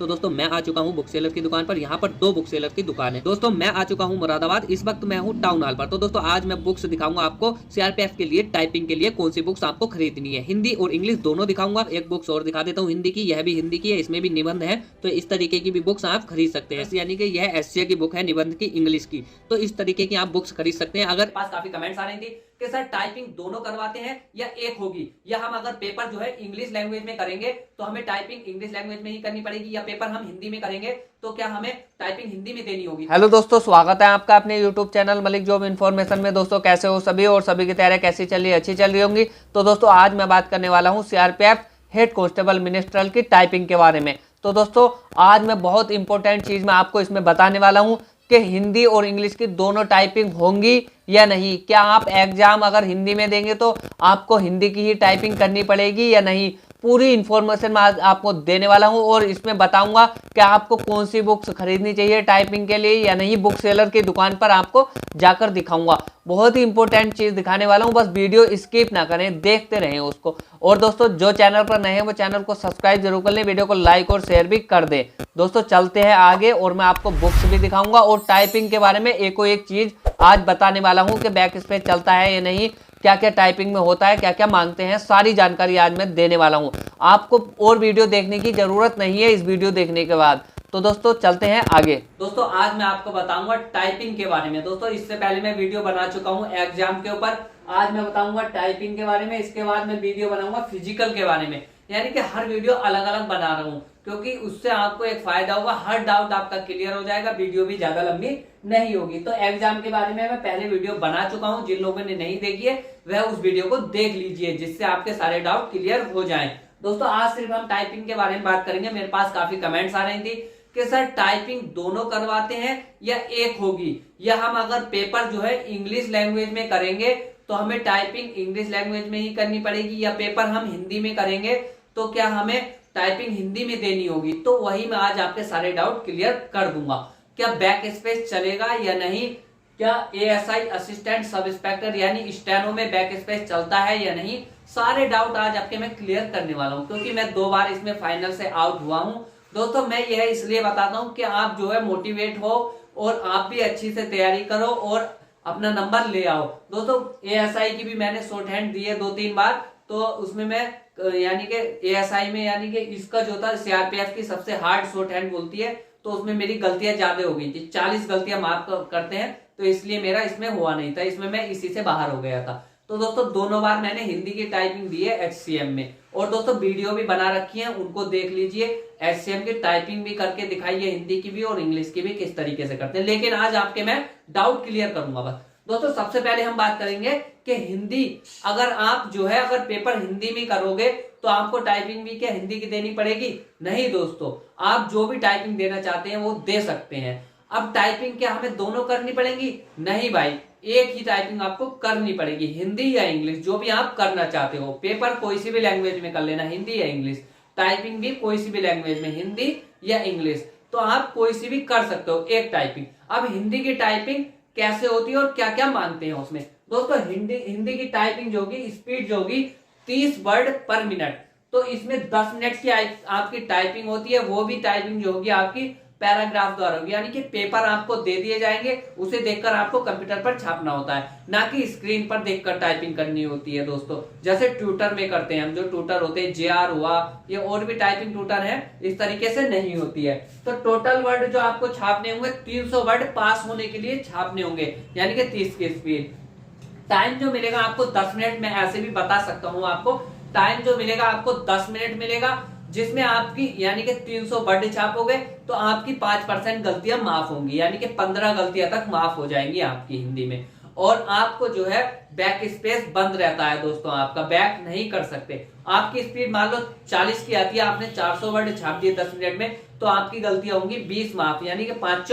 तो दोस्तों मैं आ चुका हूँ बुक सेलर की दुकान पर। यहाँ पर दो बुक सेलर की दुकान है। दोस्तों मैं आ चुका हूँ मुरादाबाद, इस वक्त मैं हूँ टाउन हॉल पर। तो दोस्तों आज मैं बुक्स दिखाऊंगा आपको सीआरपीएफ के लिए, टाइपिंग के लिए कौन सी बुक्स आपको खरीदनी है। हिंदी और इंग्लिश दोनों दिखाऊंगा। एक बुक्स और दिखा देता हूँ हिंदी की, यह भी हिंदी की है, इसमें भी निबंध है। तो इस तरीके की भी बुक्स आप खरीद सकते हैं, यानी कि यह एससीए की बुक है निबंध की, इंग्लिश की। तो इस तरीके की आप बुक्स खरीद सकते हैं। अगर पास काफी कमेंट्स आ रही थी कि सर टाइपिंग दोनों करवाते हैं या एक होगी, या हम अगर पेपर जो है इंग्लिश लैंग्वेज में करेंगे तो हमें टाइपिंग इंग्लिश लैंग्वेज में ही करनी पड़ेगी, या पेपर हम हिंदी में करेंगे तो क्या हमें टाइपिंग हिंदी में देनी होगी। हेलो दोस्तों, स्वागत है आपका अपने YouTube channel Malik job information में। दोस्तों कैसे हो सभी, और सभी की तैयारी कैसी चल रही है? अच्छी चल रही होंगी। तो दोस्तों आज मैं बात करने वाला हूँ सीआरपीएफ हेड कांस्टेबल मिनिस्ट्रल की टाइपिंग के बारे में। तो दोस्तों आज मैं बहुत इंपॉर्टेंट चीज मैं आपको इसमें बताने वाला हूँ कि हिंदी और इंग्लिश की दोनों टाइपिंग होंगी या नहीं। क्या आप एग्जाम अगर हिंदी में देंगे तो आपको हिंदी की ही टाइपिंग करनी पड़ेगी या नहीं, पूरी इंफॉर्मेशन मैं आज आपको देने वाला हूं। और इसमें बताऊंगा कि आपको कौन सी बुक्स खरीदनी चाहिए टाइपिंग के लिए या नहीं। बुक सेलर की दुकान पर आपको जाकर दिखाऊंगा। बहुत ही इंपॉर्टेंट चीज दिखाने वाला हूं, बस वीडियो स्किप ना करें, देखते रहें उसको। और दोस्तों जो चैनल पर नए हैं वो चैनल को सब्सक्राइब जरूर कर लें, वीडियो को लाइक और शेयर भी कर दें। दोस्तों चलते हैं आगे और मैं आपको बुक्स भी दिखाऊंगा और टाइपिंग के बारे में एक चीज आज बताने वाला हूं कि बैक स्पेस चलता है या नहीं, क्या क्या टाइपिंग में होता है, क्या क्या मांगते हैं, सारी जानकारी आज मैं देने वाला हूं। आपको और वीडियो देखने की जरूरत नहीं है इस वीडियो देखने के बाद। तो दोस्तों चलते हैं आगे। दोस्तों आज मैं आपको बताऊंगा टाइपिंग के बारे में। दोस्तों इससे पहले मैं वीडियो बना चुका हूं एग्जाम के ऊपर, आज मैं बताऊंगा टाइपिंग के बारे में। इसके बाद मैं वीडियो बनाऊंगा फिजिकल के बारे में, यानी कि हर वीडियो अलग अलग बना रहा हूं, क्योंकि उससे आपको एक फायदा होगा, हर डाउट आपका क्लियर हो जाएगा, वीडियो भी ज्यादा लंबी नहीं होगी। तो एग्जाम के बारे में मैं पहले वीडियो बना चुका हूं, जिन लोगों ने नहीं देखी है वह उस वीडियो को देख लीजिए, जिससे आपके सारे डाउट क्लियर हो जाएं। दोस्तों आज सिर्फ हम टाइपिंग के बारे में बात करेंगे। मेरे पास काफी कमेंट्स आ रही थी कि सर टाइपिंग दोनों करवाते हैं या एक होगी, या हम अगर पेपर जो है इंग्लिश लैंग्वेज में करेंगे तो हमें टाइपिंग इंग्लिश लैंग्वेज में ही करनी पड़ेगी, या पेपर हम हिंदी में करेंगे तो क्या हमें टाइपिंग हिंदी में देनी होगी। तो वही मैं आज आपके सारे डाउट क्लियर कर दूंगा। क्या बैक स्पेस चलेगा या नहीं, क्या एएसआई असिस्टेंट सब इंस्पेक्टर यानी स्टेनो में बैक स्पेस चलता है या नहीं, सारे डाउट आज आपके मैं क्लियर करने वाला हूं, क्योंकि मैं 2 बार इसमें फाइनल से आउट हुआ हूं। दोस्तों मैं यह इसलिए बताता हूं कि आप जो है मोटिवेट हो और आप भी अच्छी से तैयारी करो और अपना नंबर ले आओ। दोस्तों एएसआई की भी मैंने शॉर्ट हैंड दी है 2-3 बार, तो उसमें मैं यानी कि एएसआई में यानी कि इसका जो था सीआरपीएफ की सबसे हार्ड शॉर्ट हैंड बोलती है, तो उसमें मेरी गलतियां ज्यादा हो गई थी, 40 गलतियां माफ करते हैं, तो इसलिए मेरा इसमें हुआ नहीं था, इसमें मैं इसी से बाहर हो गया था। तो दोस्तों दोनों बार मैंने हिंदी की टाइपिंग दी है एचसीएम में, और दोस्तों वीडियो भी बना रखी है, उनको देख लीजिए। एचसीएम की टाइपिंग भी करके दिखाइए, हिंदी की भी और इंग्लिश की भी किस तरीके से करते हैं। लेकिन आज आपके मैं डाउट क्लियर करूंगा बस। दोस्तों सबसे पहले हम बात करेंगे कि हिंदी, अगर आप जो है अगर पेपर हिंदी में करोगे तो आपको टाइपिंग भी क्या हिंदी की देनी पड़ेगी? नहीं दोस्तों, आप जो भी टाइपिंग देना चाहते हैं वो दे सकते हैं। अब टाइपिंग क्या हमें दोनों करनी पड़ेगी? नहीं भाई, एक ही टाइपिंग आपको करनी पड़ेगी, हिंदी या इंग्लिश, जो भी आप करना चाहते हो। पेपर कोई सी भी लैंग्वेज में कर लेना, हिंदी या इंग्लिश। टाइपिंग भी कोई सी भी लैंग्वेज में, हिंदी या इंग्लिश, तो आप कोई सी भी कर सकते हो एक टाइपिंग। अब हिंदी की टाइपिंग कैसे होती है और क्या क्या मानते हैं उसमें? दोस्तों हिंदी की टाइपिंग जो होगी, स्पीड जो होगी 30 वर्ड पर मिनट, तो इसमें 10 मिनट की आपकी टाइपिंग होती है। वो भी टाइपिंग जो होगी आपकी पैराग्राफ द्वारा होगी, यानी कि पेपर आपको दे दिए जाएंगे, उसे देखकर आपको कंप्यूटर पर छापना होता है, ना कि स्क्रीन पर देखकर टाइपिंग करनी होती है दोस्तों, जैसे ट्यूटर में करते हैं हम। जो ट्यूटर होते हैं, जेआर हुआ या और भी टाइपिंग ट्यूटर है, इस तरीके से नहीं होती है। तो टोटल वर्ड जो आपको छापने होंगे 300 वर्ड पास होने के लिए छापने होंगे, यानी कि 30 की स्पीड। टाइम जो मिलेगा आपको 10 मिनट, मैं ऐसे भी बता सकता हूं आपको, टाइम जो मिलेगा आपको 10 मिनट मिलेगा, जिसमें आपकी यानी कि 300 वर्ड छापोगे तो आपकी 5% गलतियां माफ होंगी, यानी कि 15 गलतियां तक माफ हो जाएंगी आपकी हिंदी में। और आपको जो है बैक स्पेस बंद रहता है दोस्तों, आपका बैक नहीं कर सकते। आपकी स्पीड मान लो 40 की आती है, आपने 400 वर्ड छाप दिए 10 मिनट में, तो आपकी गलतियां होंगी 20 माफ, यानी कि 5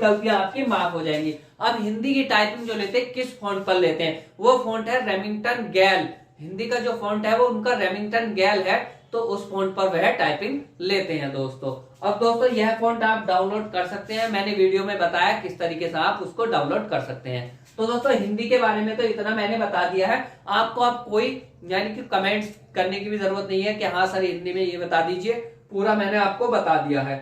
गलतियां आपकी माफ हो जाएंगी। अब हिंदी की टाइपिंग जो लेते हैं किस फॉन्ट पर लेते हैं? वो फॉन्ट है रेमिंगटन गैल। हिंदी का जो फॉन्ट है वो उनका रेमिंगटन गैल है, तो उस फॉन्ट पर वह टाइपिंग लेते हैं दोस्तों। अब दोस्तों यह फॉन्ट आप डाउनलोड कर सकते हैं, मैंने वीडियो में बताया किस तरीके से आप उसको डाउनलोड कर सकते हैं। तो दोस्तों हिंदी के बारे में तो इतना मैंने बता दिया है आपको। आप कोई यानी कि कमेंट्स करने की भी जरूरत नहीं है कि हाँ सर हिंदी में ये बता दीजिए, पूरा मैंने आपको बता दिया है।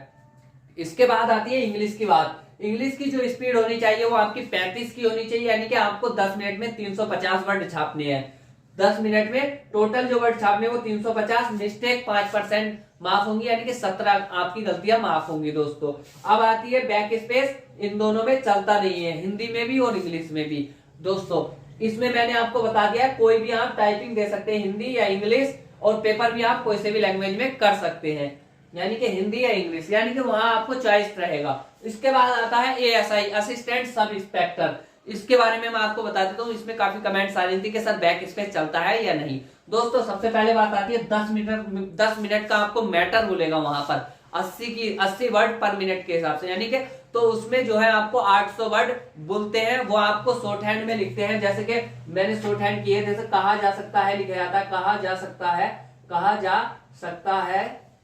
इसके बाद आती है इंग्लिश की बात। इंग्लिश की जो स्पीड होनी चाहिए वो आपकी 35 की होनी चाहिए, यानी कि आपको 10 मिनट में 350 वर्ड छापने हैं। 10 मिनट में टोटल जो वर्ड छापने वो 350, मिस्टेक 5% माफ होंगी, यानी कि 17 आपकी गलतियां माफ होंगी दोस्तों। अब आती है बैक स्पेस, इन दोनों में चलता नहीं है, हिंदी में भी और इंग्लिश में भी दोस्तों। इसमें मैंने आपको बता दिया है, कोई भी आप टाइपिंग दे सकते हैं, हिंदी या इंग्लिश, और पेपर भी आप कोई से भी लैंग्वेज में कर सकते हैं, यानी कि हिंदी या इंग्लिश, यानी कि वहां आपको चॉइस रहेगा। इसके बाद आता है ASI, असिस्टेंट सब इंस्पेक्टर। इसके बारे में मैं आपको बता देता हूँ, इसमें काफी कमेंट्स आ रही थी कि सर बैक स्पेस चलता है या नहीं। दोस्तों सबसे पहले बात आती है 10 मिनट का आपको मैटर बोलेगा वहां पर, 80 वर्ड पर मिनट के हिसाब से, यानी कि तो उसमें जो है आपको 800 वर्ड बोलते हैं, वो आपको शॉर्ट हैंड में लिखते हैं। जैसे कि मैंने शॉर्ट हैंड किए, जैसे कहा जा सकता है लिखा जाता है, कहा जा सकता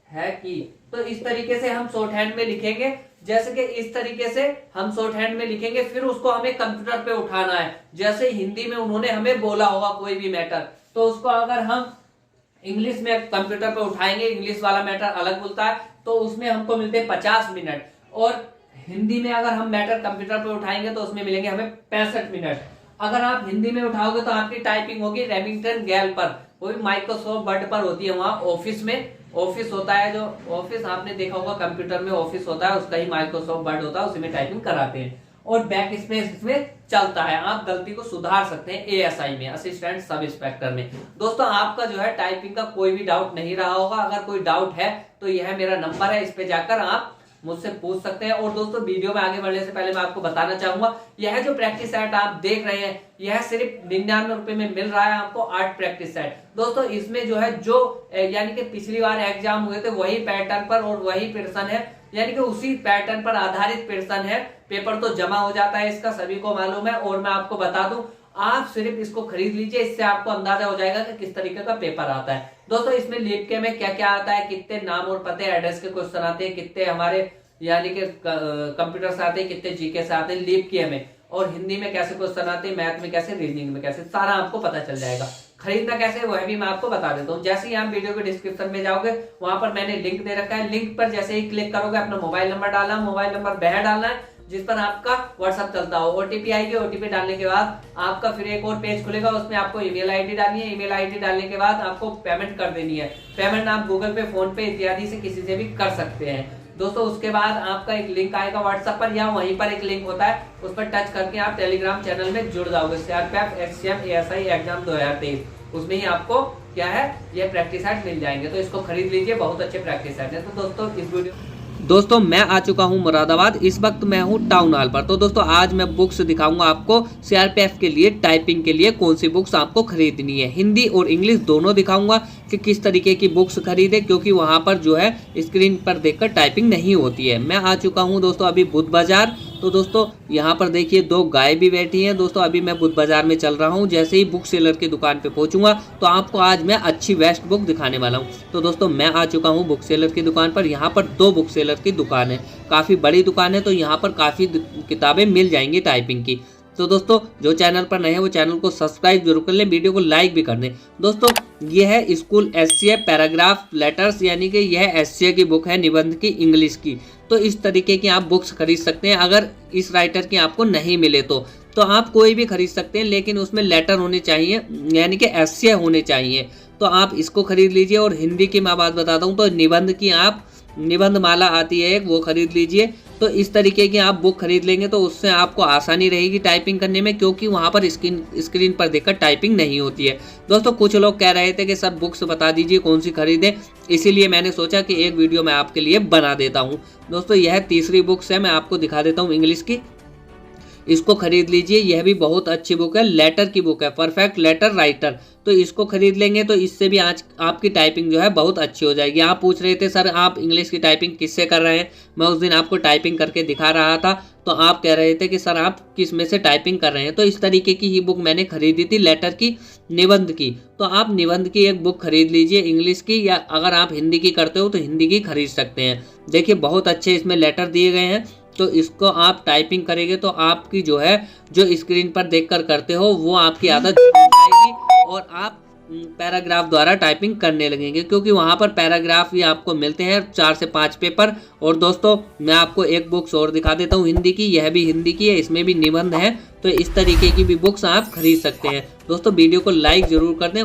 है कि, तो इस तरीके से हम शॉर्ट हैंड में लिखेंगे। जैसे कि इस तरीके से हम शॉर्ट हैंड में लिखेंगे, फिर उसको हमें कंप्यूटर पे उठाना है। जैसे हिंदी में उन्होंने हमें बोला होगा कोई भी मैटर, तो उसको अगर हम इंग्लिश में कंप्यूटर पे उठाएंगे, इंग्लिश वाला मैटर अलग बोलता है, तो उसमें हमको मिलते हैं 50 मिनट, और हिंदी में अगर हम मैटर कंप्यूटर पे उठाएंगे तो उसमें मिलेंगे हमें 65 मिनट। अगर आप हिंदी में उठाओगे तो आपकी टाइपिंग होगी रेमिंगटन गैल पर, वो भी माइक्रोसॉफ्ट वर्ड पर होती है। वहां ऑफिस में ऑफिस होता है, जो ऑफिस आपने देखा होगा कंप्यूटर में ऑफिस होता है, उसका ही माइक्रोसॉफ्ट वर्ड होता है, उसी में टाइपिंग कराते हैं। और बैक स्पेस इसमें चलता है, आप गलती को सुधार सकते हैं ASI में, असिस्टेंट सब इंस्पेक्टर में। दोस्तों आपका जो है टाइपिंग का कोई भी डाउट नहीं रहा होगा, अगर कोई डाउट है तो यह मेरा नंबर है, इस पे जाकर आप मुझसे पूछ सकते हैं। और दोस्तों वीडियो में आगे बढ़ने से पहले मैं आपको बताना चाहूंगा, यह जो प्रैक्टिस सेट आप देख रहे हैं, यह सिर्फ 99 रुपए में मिल रहा है आपको 8 प्रैक्टिस सेट। दोस्तों इसमें जो है जो यानी कि पिछली बार एग्जाम हुए थे वही पैटर्न पर और वही प्रश्न है, यानी कि उसी पैटर्न पर आधारित प्रश्न है। पेपर तो जमा हो जाता है, इसका सभी को मालूम है। और मैं आपको बता दूं, आप सिर्फ इसको खरीद लीजिए, इससे आपको अंदाजा हो जाएगा कि किस तरीके का पेपर आता है। दोस्तों इसमें लीप के में क्या क्या आता है, कितने नाम और पते एड्रेस के क्वेश्चन आते हैं, कितने हमारे यानी कि कंप्यूटर से आते हैं, कितने जीके से आते हैं लीप के में, और हिंदी में कैसे क्वेश्चन आते हैं, मैथ में कैसे, रीजनिंग में कैसे, सारा आपको पता चल जाएगा। खरीदना कैसे वह भी मैं आपको बता देता हूँ। जैसे ही आप वीडियो के डिस्क्रिप्शन में जाओगे, वहां पर मैंने लिंक दे रखा है, लिंक पर जैसे ही क्लिक करोगे अपना मोबाइल नंबर डालना, मोबाइल नंबर वह डालना है जिस पर आपका व्हाट्सएप चलता हो। OTP आएगी, OTP डालने के बाद आपका फिर एक और पेज खुलेगा, उसमें आपको ईमेल आईडी डालनी है। ईमेल आईडी डालने के बाद आपको पेमेंट कर देनी है। पेमेंट आप गूगल पे, फोन पे इत्यादि से किसी से भी कर सकते हैं दोस्तों। उसके बाद आपका एक लिंक आएगा व्हाट्सएप पर, या वहीं पर एक लिंक होता है, उस पर टच करके आप टेलीग्राम चैनल में जुड़ जाओगे, CRPF HCM ASI एग्जाम 2023, उसमें ही आपको क्या है ये प्रैक्टिस सेट मिल जाएंगे। तो इसको खरीद लीजिए, बहुत अच्छे प्रैक्टिस सेट है। तो दोस्तों इस वीडियो दोस्तों मैं आ चुका हूं मुरादाबाद, इस वक्त मैं हूं टाउन हॉल पर। तो दोस्तों आज मैं बुक्स दिखाऊंगा आपको CRPF के लिए, टाइपिंग के लिए कौन सी बुक्स आपको खरीदनी है। हिंदी और इंग्लिश दोनों दिखाऊंगा कि किस तरीके की बुक्स खरीदे, क्योंकि वहां पर जो है स्क्रीन पर देखकर टाइपिंग नहीं होती है। मैं आ चुका हूं दोस्तों अभी बुध बाजार। तो दोस्तों यहाँ पर देखिए 2 गाय भी बैठी हैं। दोस्तों अभी मैं बुध बाजार में चल रहा हूँ। जैसे ही बुक सेलर की दुकान पे पहुंचूंगा तो आपको आज मैं अच्छी बेस्ट बुक दिखाने वाला हूँ। तो दोस्तों मैं आ चुका हूँ बुक सेलर की दुकान पर। यहाँ पर 2 बुक सेलर की दुकान है, काफ़ी बड़ी दुकान है, तो यहाँ पर काफ़ी किताबें मिल जाएंगी टाइपिंग की। तो दोस्तों जो चैनल पर नए हैं वो चैनल को सब्सक्राइब जरूर कर लें, वीडियो को लाइक भी कर दें। दोस्तों ये है स्कूल SCA पैराग्राफ लेटर्स, यानी कि यह SCA की बुक है, निबंध की, इंग्लिश की। तो इस तरीके की आप बुक्स खरीद सकते हैं। अगर इस राइटर की आपको नहीं मिले तो आप कोई भी खरीद सकते हैं, लेकिन उसमें लेटर होने चाहिए, यानी कि SCA होने चाहिए। तो आप इसको खरीद लीजिए। और हिंदी की मैं बात बताता हूँ तो निबंध की आप निबंध माला आती है एक, वो खरीद लीजिए। तो इस तरीके की आप बुक खरीद लेंगे तो उससे आपको आसानी रहेगी टाइपिंग करने में, क्योंकि वहाँ पर स्क्रीन पर देखकर टाइपिंग नहीं होती है। दोस्तों कुछ लोग कह रहे थे कि सब बुक्स बता दीजिए कौन सी खरीदें, इसीलिए मैंने सोचा कि एक वीडियो मैं आपके लिए बना देता हूँ। दोस्तों यह तीसरी बुक्स है, मैं आपको दिखा देता हूँ इंग्लिश की। इसको खरीद लीजिए, यह भी बहुत अच्छी बुक है, लेटर की बुक है, परफेक्ट लेटर राइटर। तो इसको खरीद लेंगे तो इससे भी आज आपकी टाइपिंग जो है बहुत अच्छी हो जाएगी। आप पूछ रहे थे सर आप इंग्लिश की टाइपिंग किससे कर रहे हैं, मैं उस दिन आपको टाइपिंग करके दिखा रहा था, तो आप कह रहे थे कि सर आप किस में से टाइपिंग कर रहे हैं। तो इस तरीके की ही बुक मैंने खरीदी थी, लेटर की, निबंध की। तो आप निबंध की एक बुक खरीद लीजिए इंग्लिश की, या अगर आप हिंदी की करते हो तो हिंदी की खरीद सकते हैं। देखिए बहुत अच्छे इसमें लेटर दिए गए हैं, तो इसको आप टाइपिंग करेंगे तो आपकी जो है जो स्क्रीन पर देखकर करते हो वो आपकी आदत छूट जाएगी, और आप पैराग्राफ द्वारा टाइपिंग करने लगेंगे, क्योंकि वहाँ पर पैराग्राफ ही आपको मिलते हैं 4 से 5 पेपर। और दोस्तों मैं आपको एक बुक्स और दिखा देता हूँ हिंदी की, यह भी हिंदी की है, इसमें भी निबंध है, तो इस तरीके की भी बुक्स आप खरीद सकते हैं। दोस्तों वीडियो को लाइक जरूर कर दें।